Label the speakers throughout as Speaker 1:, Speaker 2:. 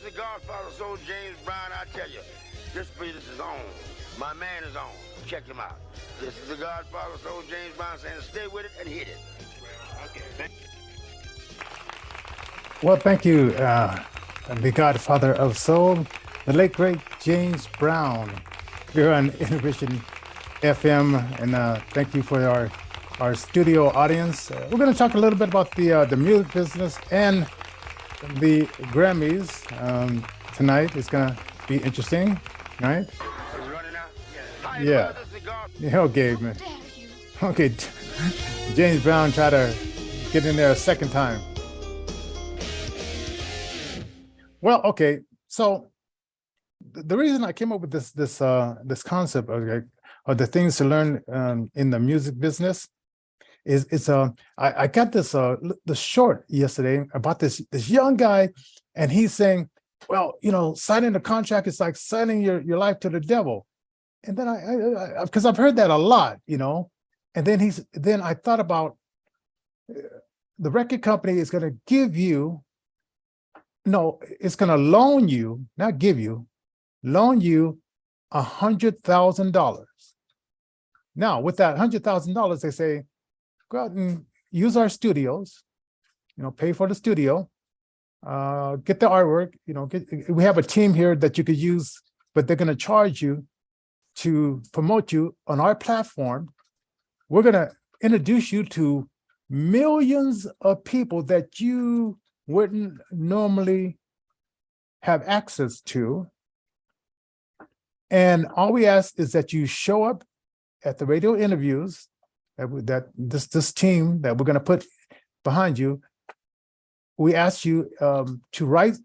Speaker 1: the Godfather Soul, James Brown. I tell you, this business is on. My man is on. Check him out. This is the Godfather Soul, James Brown saying stay with it and hit it. Okay.
Speaker 2: Well, thank you, the Godfather of Soul, the late great James Brown. Here on Innovation FM, and thank you for our studio audience. We're going to talk a little bit about the music business and the Grammys tonight. It's going to be interesting, right? Yeah. Okay, man. Okay, James Brown tried to get in there a second time. Well, okay, so the reason I came up with this concept of the things to learn in the music business is I got this the short yesterday about this young guy, and he's saying, well, signing a contract is like signing your life to the devil. And then I because I've heard that a lot, and then I thought about the record company is going to give you, no, it's going to loan you, not give you, loan you $100,000. Now, with that $100,000, they say, go out and use our studios, pay for the studio, get the artwork, we have a team here that you could use, but they're going to charge you to promote you on our platform. We're going to introduce you to millions of people that you wouldn't normally have access to. And all we ask is that you show up at the radio interviews that this team that we're going to put behind you. We ask you to write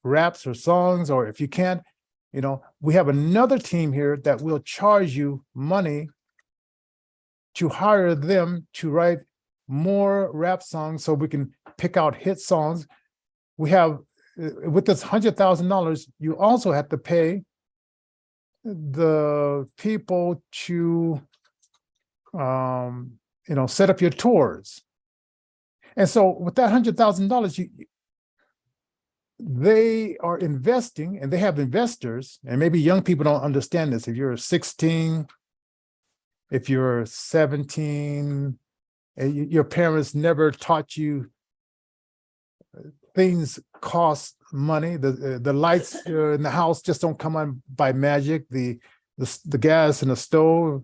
Speaker 2: raps or songs, or if you can't, we have another team here that will charge you money to hire them to write more rap songs so we can pick out hit songs. We have, with this $100,000, you also have to pay the people to, set up your tours. And so with that $100,000, they are investing, and they have investors, and maybe young people don't understand this. If you're 16, if you're 17, and your parents never taught you things cost money. The lights in the house just don't come on by magic. The gas in the stove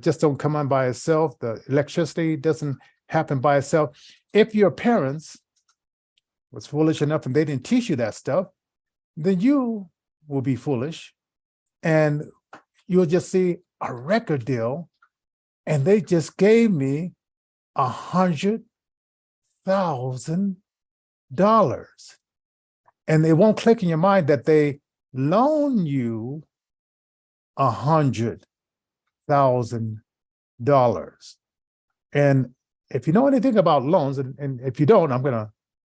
Speaker 2: just don't come on by itself. The electricity doesn't happen by itself. If your parents was foolish enough and they didn't teach you that stuff, then you will be foolish, and you'll just see a record deal, and they just gave me $100,000, and it won't click in your mind that they loan you $100,000. And if you know anything about loans, and if you don't,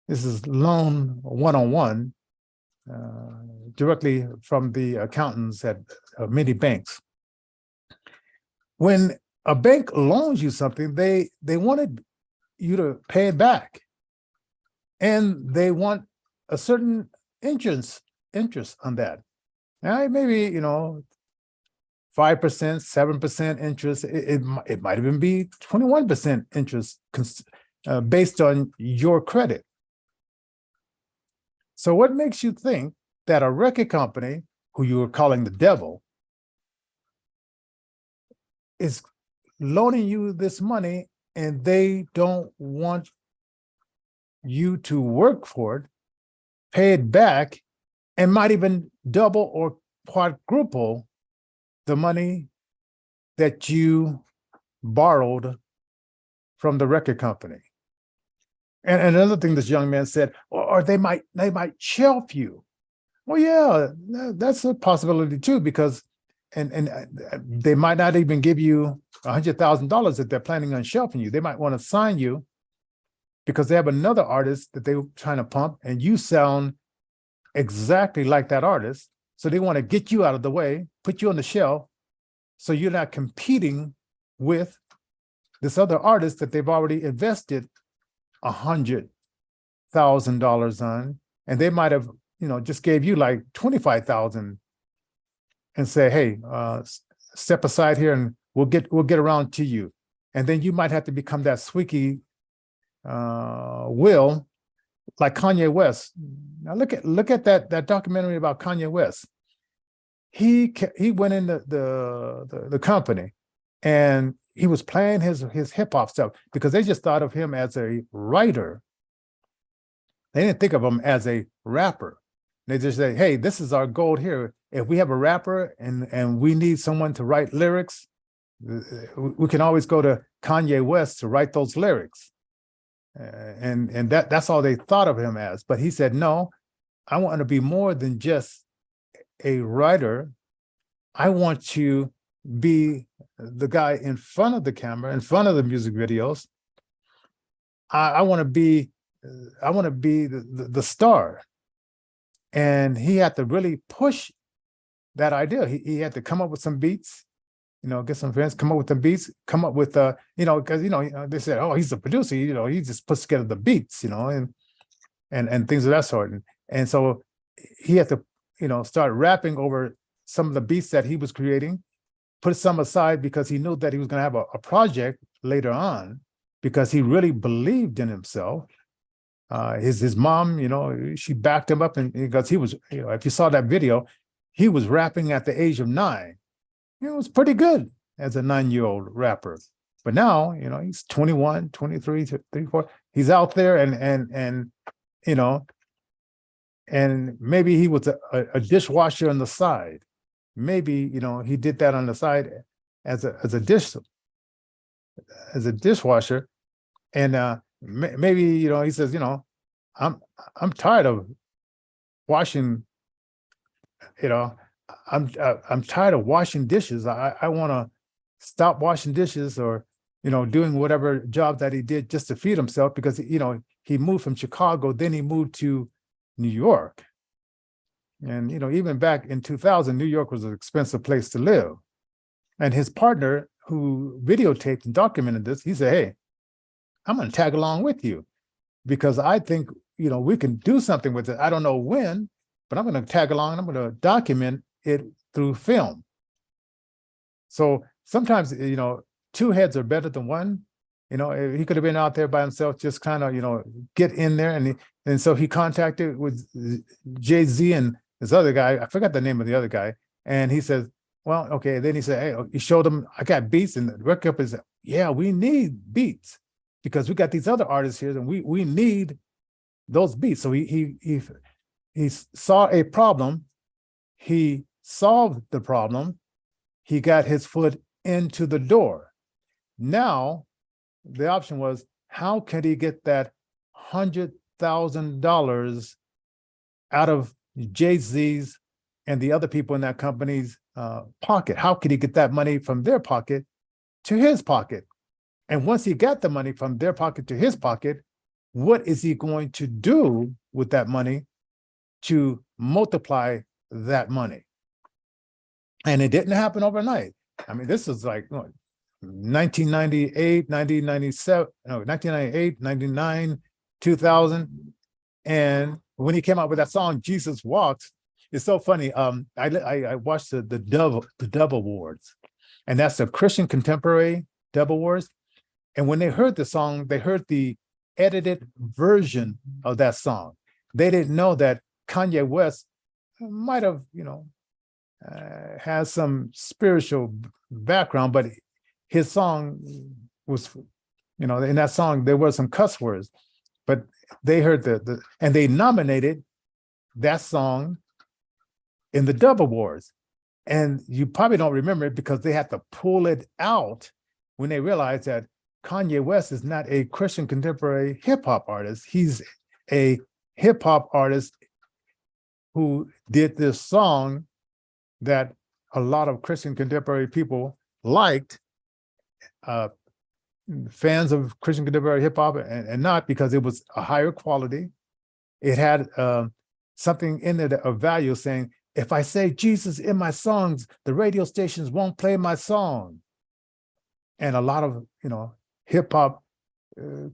Speaker 2: this is loan 101, directly from the accountants at many banks. When a bank loans you something, they wanted you to pay it back, and they want a certain interest on that. Now, maybe 5%, 7% interest. It might even be 21% interest based on your credit. So what makes you think that a record company, who you were calling the devil, is loaning you this money, and they don't want you to work for it, pay it back, and might even double or quadruple the money that you borrowed from the record company? And another thing this young man said, or they might shelf you. Well, yeah, that's a possibility too, because and they might not even give you $100,000 if they're planning on shelving you. They might want to sign you because they have another artist that they're trying to pump, and you sound exactly like that artist. So they want to get you out of the way, put you on the shelf, so you're not competing with this other artist that they've already invested $100,000 on, and they might have just gave you like 25,000 and say, hey, step aside here and we'll get around to you. And then you might have to become that squeaky wheel like Kanye West. Now look at that documentary about Kanye West. He went in the company and he was playing his hip hop stuff because they just thought of him as a writer. They didn't think of him as a rapper. They just say, hey, this is our goal here. If we have a rapper and we need someone to write lyrics, we can always go to Kanye West to write those lyrics. And that's all they thought of him as. But he said, no, I want to be more than just a writer. I want to be the guy in front of the camera, in front of the music videos. I want to be the star. And he had to really push that idea. He had to come up with some beats, get some friends, come up with the beats, come up with because they said, oh, he's a producer, he just puts together the beats, and things of that sort. And so he had to, start rapping over some of the beats that he was creating, put some aside because he knew that he was going to have a project later on because he really believed in himself. His mom, she backed him up, and because he was, if you saw that video, he was rapping at the age of 9. It was pretty good as a 9-year-old rapper. But now, he's 21, 23, 34. He's out there and maybe he was a dishwasher on the side. Maybe, he did that on the side as a dishwasher. And maybe, he says, I'm tired of washing, I'm tired of washing dishes. I want to stop washing dishes or, doing whatever job that he did just to feed himself because, he moved from Chicago, then he moved to New York. And, even back in 2000, New York was an expensive place to live. And his partner who videotaped and documented this, he said, hey, I'm going to tag along with you because I think, we can do something with it. I don't know when, but I'm going to tag along and I'm going to document it through film. So sometimes, two heads are better than one. He could have been out there by himself, just kind of, get in there. And so he contacted with Jay-Z and this other guy. I forgot the name of the other guy. And he says, well, okay. Then he said, hey, he showed him, I got beats. And the record company said, yeah, we need beats because we got these other artists here and we need those beats. So he saw a problem. He solved the problem. He got his foot into the door. Now, the option was, how can he get that $100,000 out of Jay-Z's and the other people in that company's pocket? How could he get that money from their pocket to his pocket? And once he got the money from their pocket to his pocket, what is he going to do with that money to multiply that money? And it didn't happen overnight. I mean, this is like 1998, 1997, 1998, 99, 2000. And when he came out with that song, Jesus Walks, it's so funny. I watched the Dove Awards, and that's the Christian Contemporary Dove Awards. And when they heard the song, they heard the edited version of that song. They didn't know that Kanye West might have, has some spiritual background, but his song was, in that song, there were some cuss words, but they heard and they nominated that song in the Dove Awards. And you probably don't remember it because they had to pull it out when they realized that Kanye West is not a Christian contemporary hip hop artist. He's a hip hop artist who did this song that a lot of Christian contemporary people liked, fans of Christian contemporary hip hop, and not because it was a higher quality. It had something in it of value, saying, if I say Jesus in my songs, the radio stations won't play my song. And a lot of, hip hop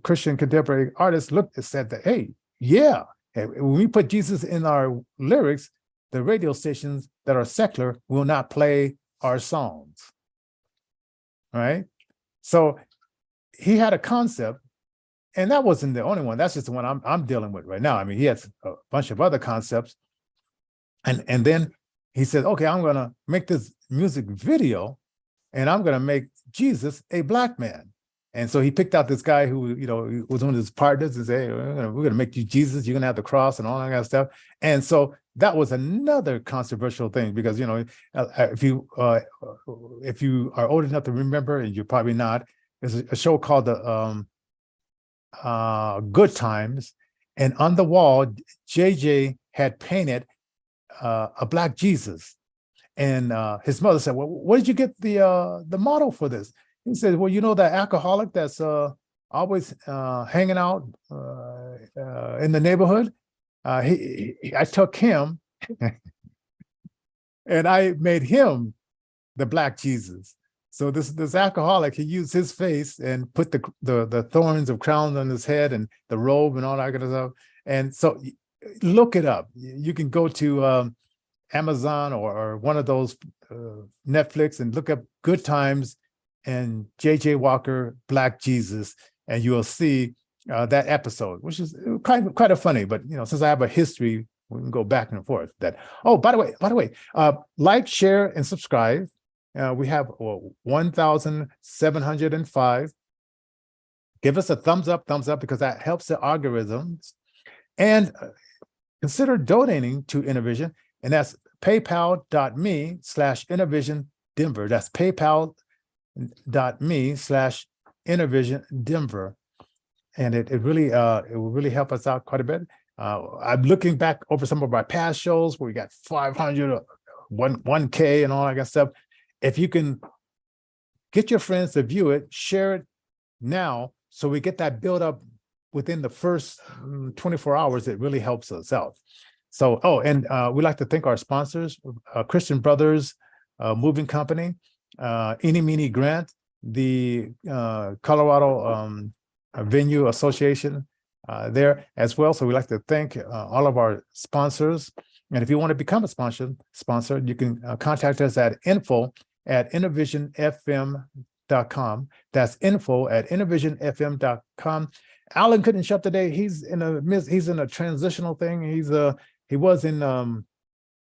Speaker 2: Christian contemporary artists looked and said that, hey, yeah, When we put Jesus in our lyrics, the radio stations that are secular will not play our songs. Right? So he had a concept, and that wasn't the only one. That's just the one I'm dealing with right now. I mean, he has a bunch of other concepts. And then he said, okay, I'm gonna make this music video, and I'm gonna make Jesus a black man. And so he picked out this guy who, was one of his partners and said, hey, we're gonna make you Jesus, you're gonna have the cross and all that kind of stuff. And so that was another controversial thing, because if you are old enough to remember, and you're probably not, there's a show called the Good Times, and on the wall, JJ had painted a black Jesus, and his mother said, well, where did you get the model for this? He said, well, that alcoholic that's always hanging out in the neighborhood, I took him and I made him the black Jesus. So this alcoholic, he used his face and put the thorns of crowns on his head and the robe and all that kind of stuff. And so look it up. You can go to Amazon or one of those Netflix and look up Good Times and J.J. Walker, Black Jesus, and you'll see that episode, which is kind of funny. But since I have a history, we can go back and forth. That. Oh, by the way, like, share, and subscribe. We have 1,705. Give us a thumbs up, because that helps the algorithms. And consider donating to Innovision, and that's paypal.me/Innovision Denver. That's paypal.me/Innovision Denver. And it will really help us out quite a bit. I'm looking back over some of our past shows where we got 500, 1K and all that kind of stuff. If you can get your friends to view it, share it now, so we get that build up within the first 24 hours, it really helps us out. So, and we'd like to thank our sponsors, Christian Brothers Moving Company, Eeny Meeny Grant, the Colorado Venue Association there as well. So we'd like to thank all of our sponsors. And if you want to become a sponsor, you can contact us at info@innovisionfm.com. That's info@innovisionfm.com. Alan couldn't show up today. He's in a transitional thing. He was in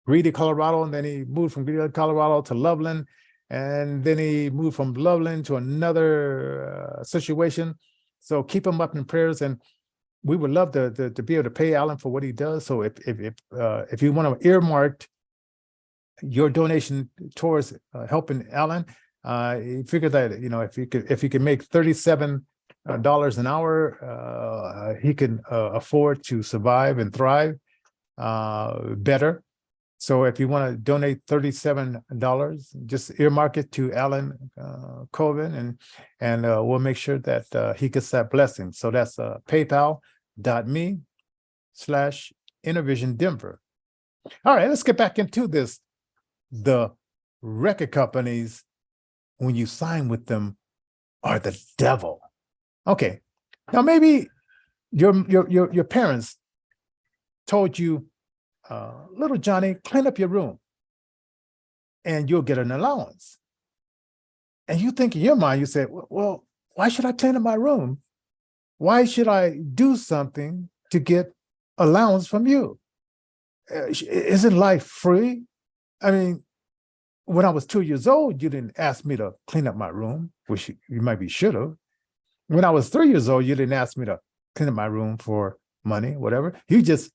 Speaker 2: Greeley, Colorado, and then he moved from Greeley, Colorado to Loveland, and then he moved from Loveland to another situation. So keep him up in prayers, and we would love to be able to pay Alan for what he does. So if you want to earmark your donation towards helping Alan, you figure that if you could make $37 an hour, he can afford to survive and thrive better. So if you want to donate $37, just earmark it to Alan Colvin, and we'll make sure that he gets that blessing. So that's paypal.me/Innovision Denver. All right, let's get back into this. The record companies, when you sign with them, are the devil. Okay, now maybe your parents told you, little Johnny, clean up your room and you'll get an allowance. And you think in your mind, you say, well, why should I clean up my room? Why should I do something to get allowance from you? Isn't life free? I mean, when I was 2 years old, you didn't ask me to clean up my room, which you maybe should have. When I was 3 years old, you didn't ask me to clean up my room for money, whatever. You just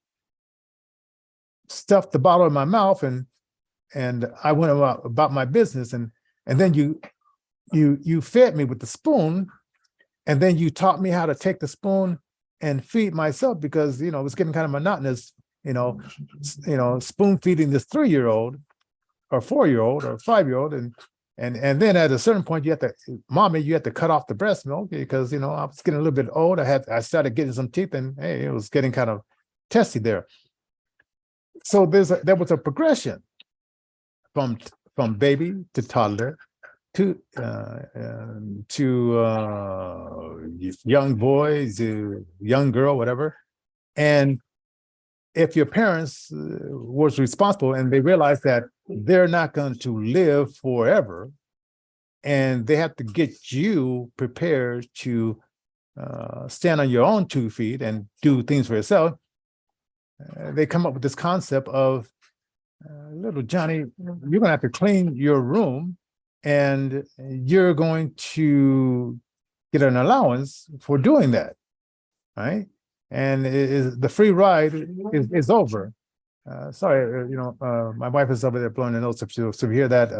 Speaker 2: stuffed the bottle in my mouth, and I went about my business, and then you fed me with the spoon, and then you taught me how to take the spoon and feed myself, because it was getting kind of monotonous, spoon feeding this 3-year-old or 4-year-old or 5-year-old, and then at a certain point you have to cut off the breast milk, because I was getting a little bit old. I started getting some teeth, and hey, it was getting kind of testy there. So there was a progression from baby to toddler to young boy to young girl, whatever. And if your parents was responsible and they realize that they're not going to live forever, and they have to get you prepared to stand on your own 2 feet and do things for yourself, they come up with this concept of, little Johnny, you're going to have to clean your room, and you're going to get an allowance for doing that, right? And the free ride is over. Sorry, my wife is over there blowing the nose. So if you hear that,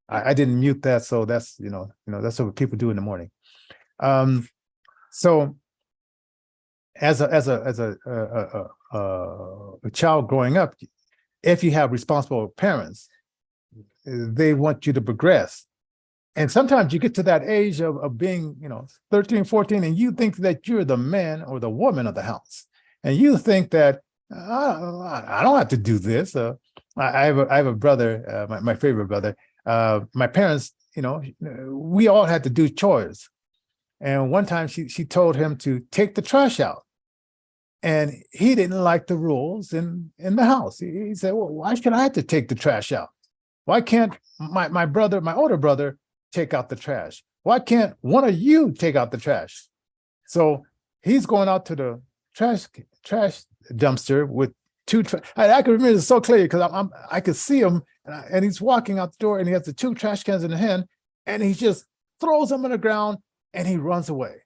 Speaker 2: I didn't mute that, so that's that's what people do in the morning. So as a child growing up, if you have responsible parents, they want you to progress. And sometimes you get to that age of being, 13, 14, and you think that you're the man or the woman of the house. And you think that, I don't have to do this. I have a brother, my favorite brother. My parents, we all had to do chores. And one time she told him to take the trash out. And he didn't like the rules in the house. He said, well, why should I have to take the trash out? Why can't my older brother, take out the trash? Why can't one of you take out the trash? So he's going out to the trash dumpster with 2 trash. I can remember it so clearly because I could see him, and he's walking out the door, and he has the 2 trash cans in the hand, and he just throws them on the ground and he runs away.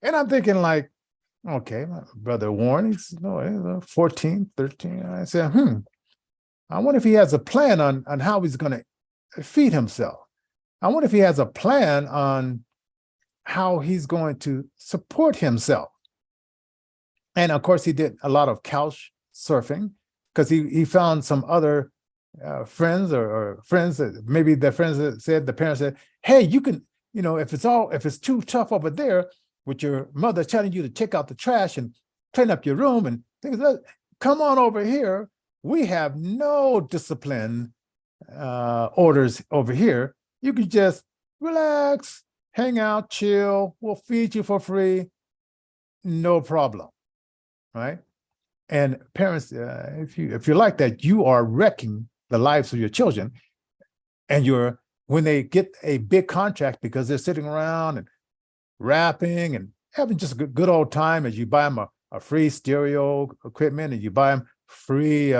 Speaker 2: And I'm thinking, like, okay, my brother Warren, he's 14, 13. I said, I wonder if he has a plan on how he's going to feed himself. I wonder if he has a plan on how he's going to support himself. And of course, he did a lot of couch surfing because he found some other friends or friends that maybe the friends that said, the parents said, hey, you can, if it's too tough over there with your mother telling you to take out the trash and clean up your room and things like that, come on over here. We have no discipline orders over here. You can just relax, hang out, chill. We'll feed you for free. No problem, right? And parents, if you're like that, you are wrecking the lives of your children. And when they get a big contract because they're sitting around and rapping and having just a good old time, as you buy them a free stereo equipment and you buy them free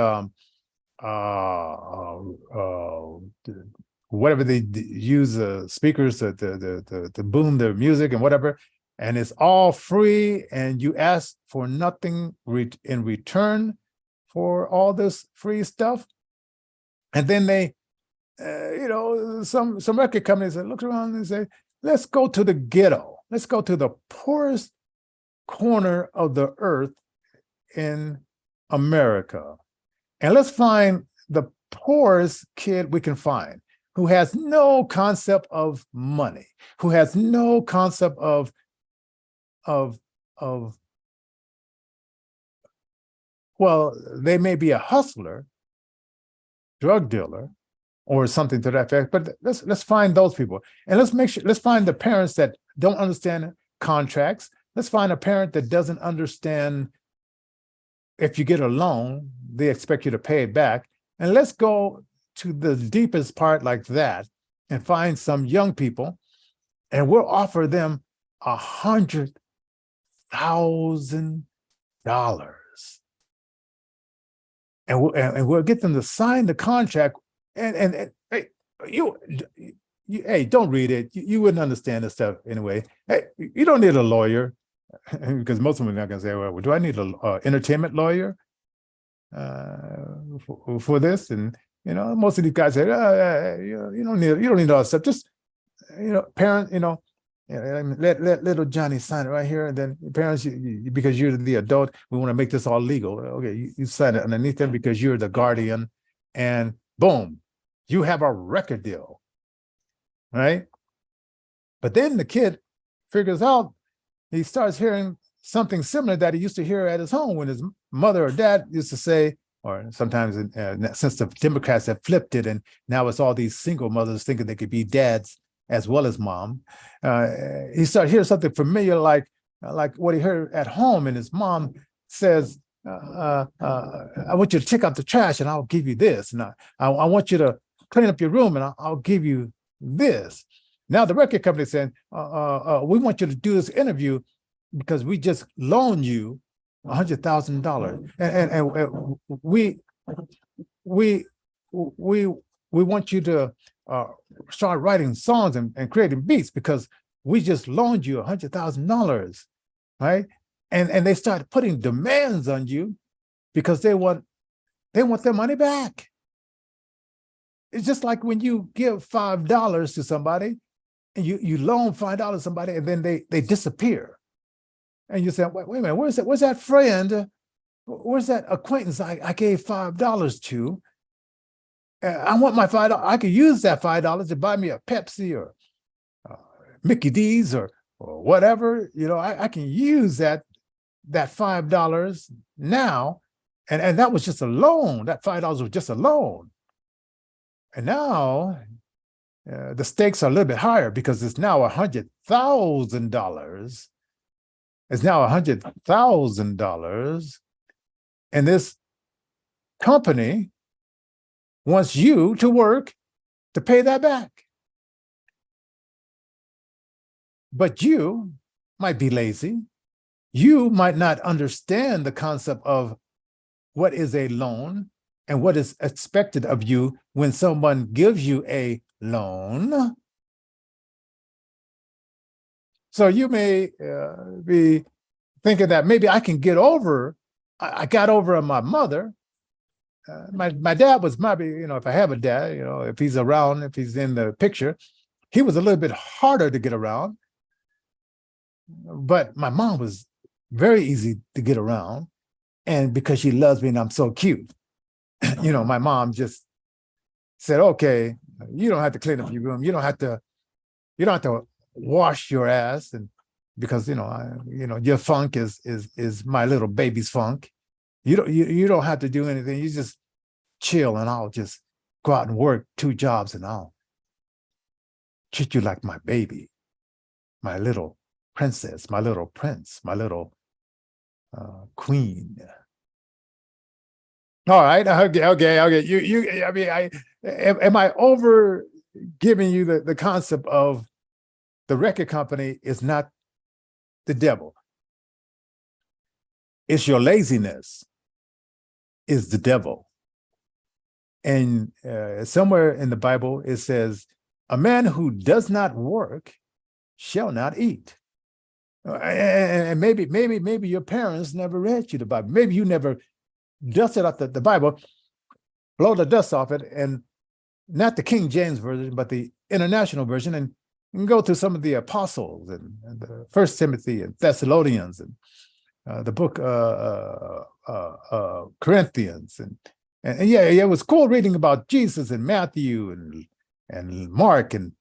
Speaker 2: whatever they use, speakers to boom their music and whatever, and it's all free, and you ask for nothing in return for all this free stuff. And then they, some record companies look around and say, let's go to the ghetto. Let's go to the poorest corner of the earth in America. And let's find the poorest kid we can find who has no concept of money, who has no concept of well, they may be a hustler, drug dealer, or something to that effect, but let's find those people. And let's find the parents that don't understand contracts. Let's find a parent that doesn't understand if you get a loan, they expect you to pay it back. And let's go to the deepest part like that and find some young people, and we'll offer them $100,000. And we'll get them to sign the contract. And hey, hey, don't read it. You wouldn't understand this stuff anyway. Hey, you don't need a lawyer, because most of them are not going to say, well, do I need an entertainment lawyer for this? And most of these guys say, you don't need all that stuff. Just parent, let little Johnny sign it right here, and then parents, because you're the adult, we want to make this all legal. Okay, you sign it underneath them because you're the guardian, and boom, you have a record deal, right? But then the kid figures out, he starts hearing something similar that he used to hear at his home when his mother or dad used to say, or sometimes since the Democrats have flipped it, and now it's all these single mothers thinking they could be dads as well as mom. He started hearing something familiar like what he heard at home, and his mom says, I want you to take out the trash and I'll give you this. And I want you to clean up your room and I'll give you this. Now the record company saying, we want you to do this interview because we just loaned you $100,000, and we want you to start writing songs and creating beats because we just loaned you $100,000, right? And they start putting demands on you because they want their money back. It's just like when you give $5 to somebody and you loan $5 to somebody and then they disappear. And you say, wait a minute, where's that friend? Where's that acquaintance I gave $5 to? I want my $5. I could use that $5 to buy me a Pepsi or Mickey D's or whatever. You know, I can use that $5 now. And that was just a loan. That $5 was just a loan. And now the stakes are a little bit higher because it's now $100,000. It's now $100,000. And this company wants you to work to pay that back. But you might be lazy. You might not understand the concept of what is a loan and what is expected of you when someone gives you a loan. So you may be thinking that maybe I can get over. I got over on my mother. My dad was maybe, if I have a dad, if he's around, if he's in the picture, he was a little bit harder to get around. But my mom was very easy to get around. And because she loves me and I'm so cute, my mom just said, okay, you don't have to clean up your room. You don't have to wash your ass. And because, your funk is my little baby's funk. You don't have to do anything. You just chill and I'll just go out and work 2 jobs and I'll treat you like my baby, my little princess, my little prince, my little queen. All right. Okay. You. I mean, am I over giving you the concept of the record company is not the devil? It's your laziness is the devil. And somewhere in the Bible, it says, a man who does not work shall not eat. And maybe your parents never read you the Bible. Maybe you never dusted off the Bible, blow the dust off it, and not the King James Version, but the International Version, and go through some of the apostles and the First Timothy and Thessalonians and the book Corinthians. And yeah, it was cool reading about Jesus and Matthew and Mark and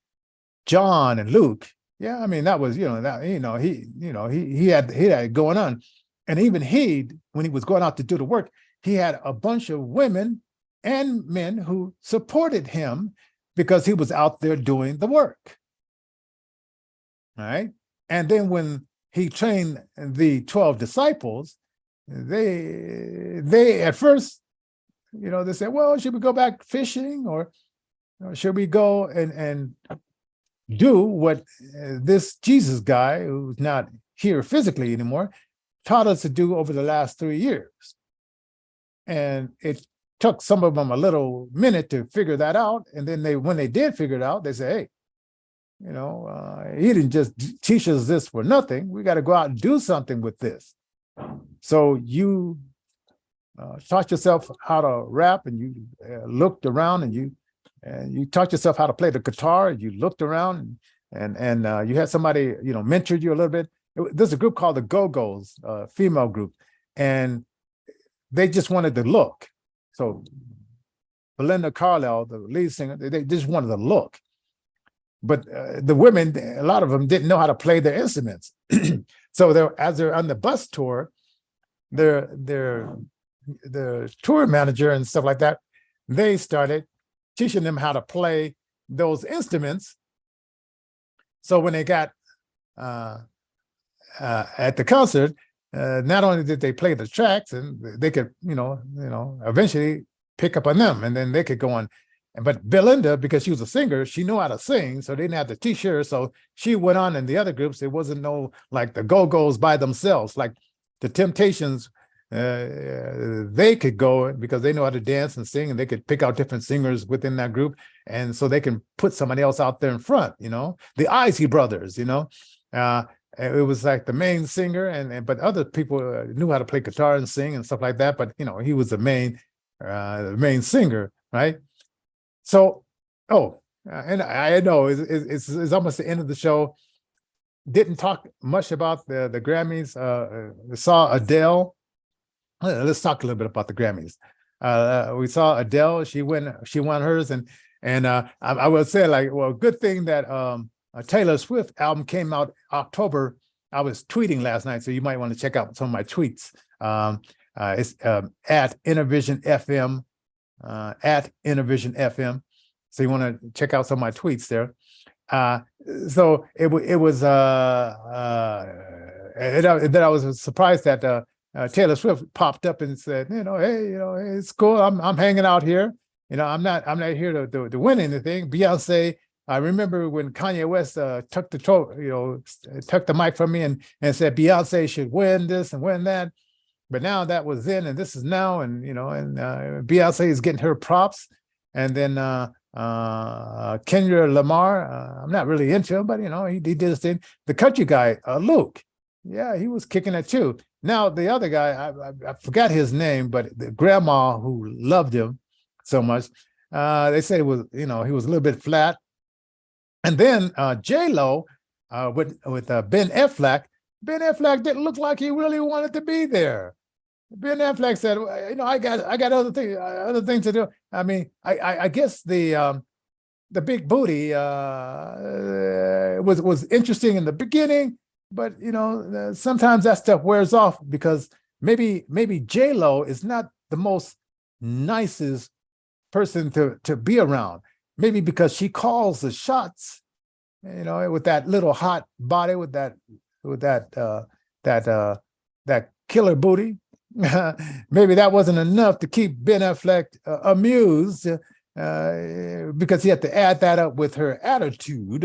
Speaker 2: John and Luke. Yeah, I mean, that was, he had it going on. And even when he was going out to do the work, he had a bunch of women and men who supported him because he was out there doing the work. All right. And then when he trained the 12 disciples, they at first, they said, well, should we go back fishing or should we go and do what this Jesus guy, who's not here physically anymore, taught us to do over the last 3 years? And it took some of them a little minute to figure that out. And then when they did figure it out, they say, hey, he didn't just teach us this for nothing. We got to go out and do something with this. So you taught yourself how to rap, and you looked around, and you taught yourself how to play the guitar. And you looked around, and you had somebody mentored you a little bit. There's a group called the Go-Go's, female group, and they just wanted to look. So Belinda Carlisle, the lead singer, they just wanted to look. But the women, a lot of them didn't know how to play their instruments. So as they're on the bus tour, the tour manager and stuff like that, they started teaching them how to play those instruments. So when they got at the concert, not only did they play the tracks, and they could, eventually pick up on them, and then they could go on. But Belinda, because she was a singer, she knew how to sing, so they didn't have to teach her. So she went on in the other groups. It wasn't no like the Go-Go's by themselves, like the Temptations. They could go because they know how to dance and sing, and they could pick out different singers within that group, and so they can put somebody else out there in front. The Isley Brothers. It was like the main singer, but other people knew how to play guitar and sing and stuff like that. But he was the main singer, right? So, and I know it's almost the end of the show. Didn't talk much about the Grammys. Saw Adele. Let's talk a little bit about the Grammys. We saw Adele. She won hers, and I would say, like, well, good thing that Taylor Swift album came out October. I was tweeting last night, so you might want to check out some of my tweets. It's at Intervision FM, at Intervision FM. So you want to check out some of my tweets there. So it was that I was surprised that Taylor Swift popped up and said, hey, it's cool. I'm hanging out here. I'm not here to win anything. Beyonce. I remember when Kanye West took the mic from me and said Beyonce should win this and win that. But now that was then, and this is now, and Beyonce is getting her props. And then Lamar, I'm not really into him, but he did his thing. The country guy, Luke, yeah, he was kicking it too. Now the other guy, I forgot his name, but the grandma who loved him so much, they said it was, he was a little bit flat. And then J-Lo with Ben Affleck. Ben Affleck didn't look like he really wanted to be there. Ben Affleck said, I got other things to do. I mean, I guess the big booty was interesting in the beginning, but sometimes that stuff wears off because maybe J-Lo is not the most nicest person to be around. Maybe because she calls the shots, with that little hot body, with that killer booty. Maybe that wasn't enough to keep Ben Affleck amused, because he had to add that up with her attitude,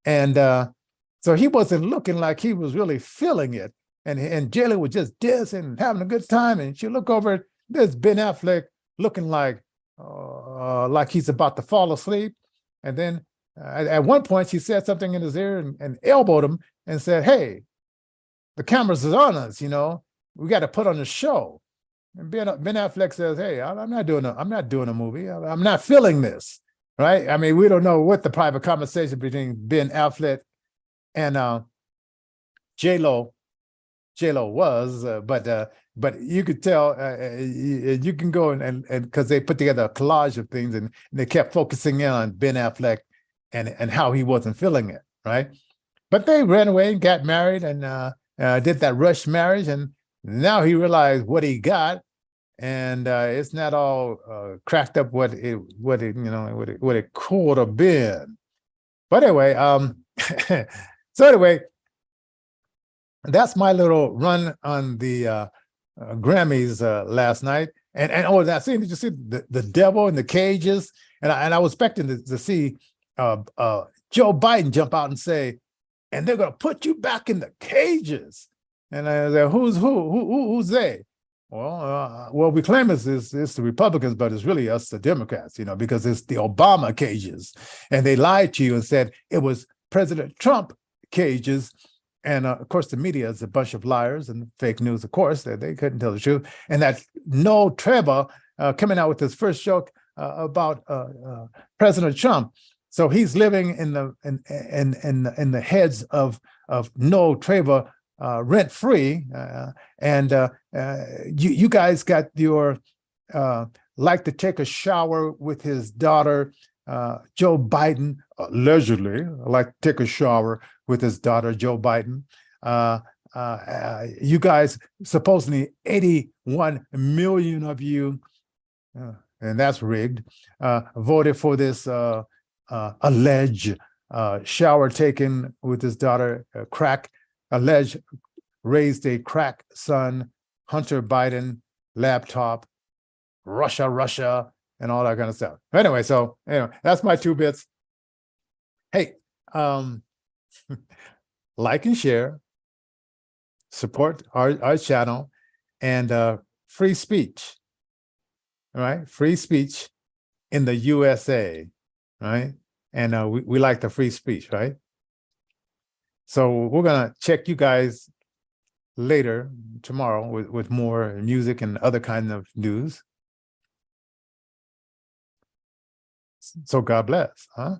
Speaker 2: and so he wasn't looking like he was really feeling it. And J-Lo was just dancing and having a good time, and she looked over. There's Ben Affleck looking like he's about to fall asleep. And then at one point she said something in his ear and elbowed him and said, hey, the cameras is on us, we got to put on a show. And Ben Affleck says, hey, I'm not doing a movie. I'm not feeling this, right? I mean, we don't know what the private conversation between Ben Affleck and J-Lo was, but you could tell, you can go and because they put together a collage of things, and they kept focusing in on Ben Affleck and how he wasn't feeling it, right? But they ran away and got married and did that rush marriage, and now he realized what he got, and it's not all cracked up what it could have been. But anyway, so anyway, that's my little run on the Grammys last night. And I seen, did you see the devil in the cages? And I was expecting to see Joe Biden jump out and say, and they're going to put you back in the cages. And I said, who's they? Well, we claim it's the Republicans, but it's really us, the Democrats, because it's the Obama cages. And they lied to you and said it was President Trump cages. And of course, the media is a bunch of liars and fake news, of course, they couldn't tell the truth. And that Trevor coming out with his first joke about President Trump. So he's living in the heads of Trevor rent free. And you guys got your like to take a shower with his daughter, Joe Biden, allegedly like to take a shower with his daughter, Joe Biden. You guys, supposedly 81 million of you, and that's rigged, voted for this alleged shower taken with his daughter, alleged raised a crack son, Hunter Biden, laptop, Russia, and all that kind of stuff. Anyway, so anyway, that's my 2 bits. Hey, like and share, support our channel, and free speech. All right, free speech in the USA, right? And we like the free speech, right? So we're gonna check you guys later tomorrow with more music and other kinds of news. So God bless, huh?